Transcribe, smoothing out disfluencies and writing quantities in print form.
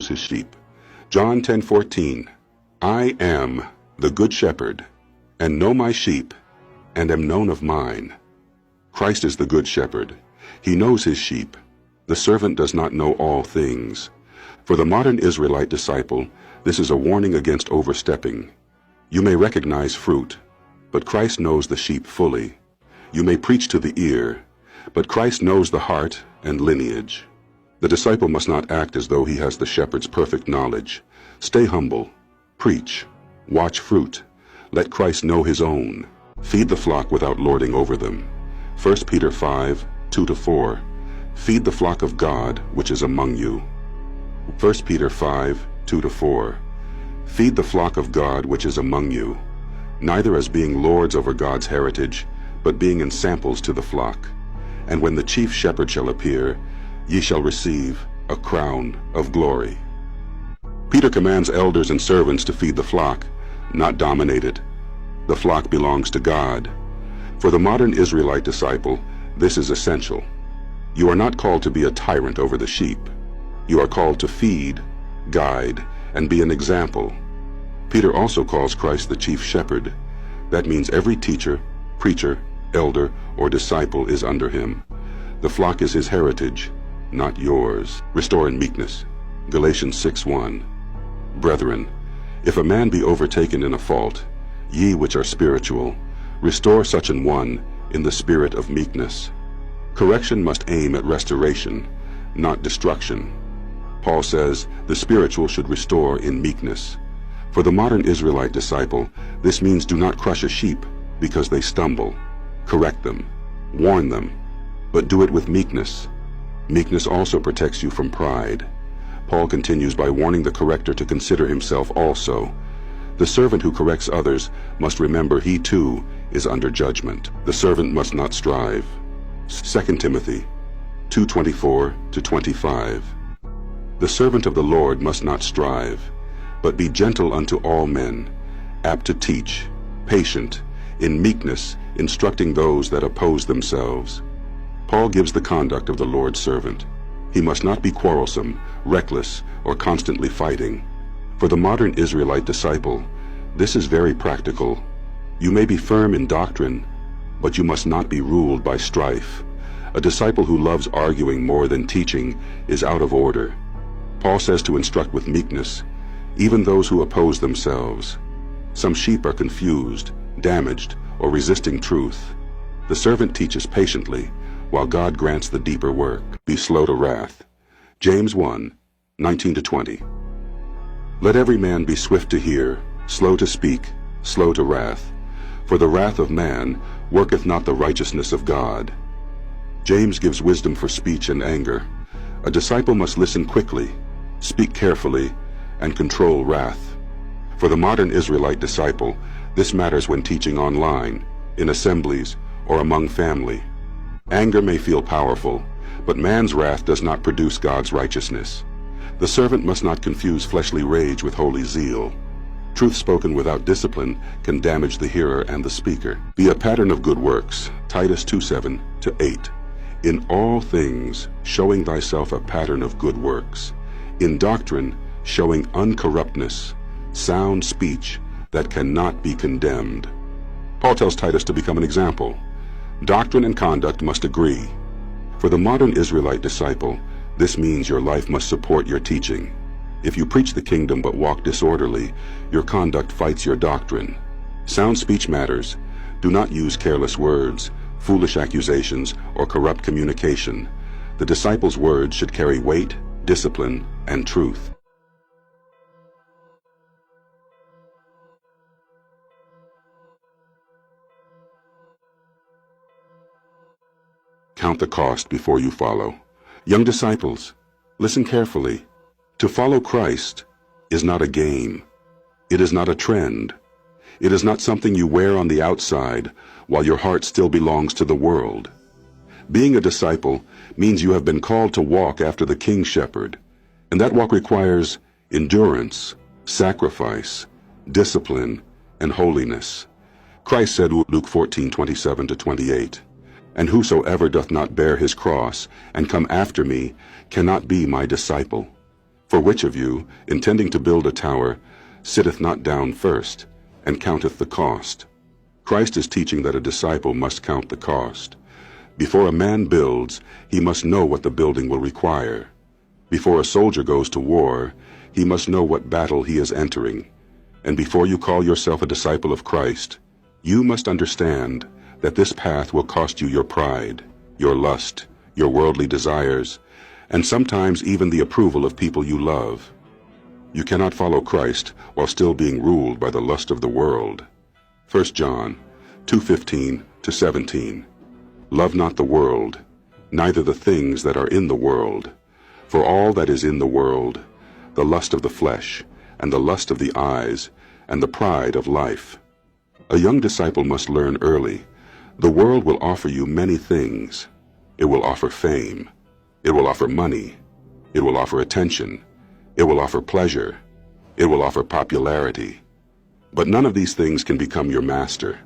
knows his sheep. John 10:14, I am the good shepherd, and know my sheep, and am known of mine. Christ is the good shepherd. He knows his sheep. The servant does not know all things. For the modern Israelite disciple, this is a warning against overstepping. You may recognize fruit, but Christ knows the sheep fully. You may preach to the ear, but Christ knows the heart and lineage. The disciple must not act as though he has the shepherd's perfect knowledge. Stay humble. Preach. Watch fruit. Let Christ know his own. Feed the flock without lording over them. 1 Peter 5:2-4. Feed the flock of God which is among you. 1 Peter 5:2-4. Feed the flock of God which is among you, neither as being lords over God's heritage, but being in samples to the flock. And when the chief shepherd shall appear, ye shall receive a crown of glory. Peter commands elders and servants to feed the flock, not dominate it. The flock belongs to God. For the modern Israelite disciple, this is essential. You are not called to be a tyrant over the sheep. You are called to feed, guide, and be an example. Peter also calls Christ the chief shepherd. That means every teacher, preacher, elder, or disciple is under him. The flock is his heritage, not yours. Restore in meekness. Galatians 6:1. Brethren, if a man be overtaken in a fault, ye which are spiritual, restore such an one in the spirit of meekness. Correction must aim at restoration, not destruction. Paul says the spiritual should restore in meekness. For the modern Israelite disciple, this means do not crush a sheep because they stumble. Correct them, warn them, but do it with meekness. Meekness also protects you from pride. Paul continues by warning the corrector to consider himself also. The servant who corrects others must remember he too is under judgment. The servant must not strive. 2 Timothy 2:24-25. The servant of the Lord must not strive, but be gentle unto all men, apt to teach, patient, in meekness, instructing those that oppose themselves. Paul gives the conduct of the Lord's servant. He must not be quarrelsome, reckless, or constantly fighting. For the modern Israelite disciple, this is very practical. You may be firm in doctrine, but you must not be ruled by strife. A disciple who loves arguing more than teaching is out of order. Paul says to instruct with meekness, even those who oppose themselves. Some sheep are confused, damaged, or resisting truth. The servant teaches patiently, while God grants the deeper work. Be slow to wrath. James 1:19-20. Let every man be swift to hear, slow to speak, slow to wrath. For the wrath of man worketh not the righteousness of God. James gives wisdom for speech and anger. A disciple must listen quickly, speak carefully, and control wrath. For the modern Israelite disciple, this matters when teaching online, in assemblies, or among family. Anger may feel powerful, but man's wrath does not produce God's righteousness. The servant must not confuse fleshly rage with holy zeal. Truth spoken without discipline can damage the hearer and the speaker. Be a pattern of good works. Titus 2:7-8. In all things, showing thyself a pattern of good works. In doctrine, showing uncorruptness, sound speech that cannot be condemned. Paul tells Titus to become an example. Doctrine and conduct must agree. For the modern Israelite disciple, this means your life must support your teaching. If you preach the kingdom but walk disorderly, your conduct fights your doctrine. Sound speech matters. Do not use careless words, foolish accusations, or corrupt communication. The disciple's words should carry weight, discipline, and truth. Count the cost before you follow. Young disciples, listen carefully. To follow Christ is not a game. It is not a trend. It is not something you wear on the outside while your heart still belongs to the world. Being a disciple means you have been called to walk after the King Shepherd, and that walk requires endurance, sacrifice, discipline, and holiness. Christ said, Luke 14:27-28, and whosoever doth not bear his cross and come after me cannot be my disciple. For which of you, intending to build a tower, sitteth not down first, and counteth the cost? Christ is teaching that a disciple must count the cost. Before a man builds, he must know what the building will require. Before a soldier goes to war, he must know what battle he is entering. And before you call yourself a disciple of Christ, you must understand that this path will cost you your pride, your lust, your worldly desires, and sometimes even the approval of people you love. You cannot follow Christ while still being ruled by the lust of the world. 1 John 2:15-17. Love not the world, neither the things that are in the world. For all that is in the world, the lust of the flesh, and the lust of the eyes, and the pride of life. A young disciple must learn early. The world will offer you many things. It will offer fame. It will offer money. It will offer attention. It will offer pleasure. It will offer popularity. But none of these things can become your master.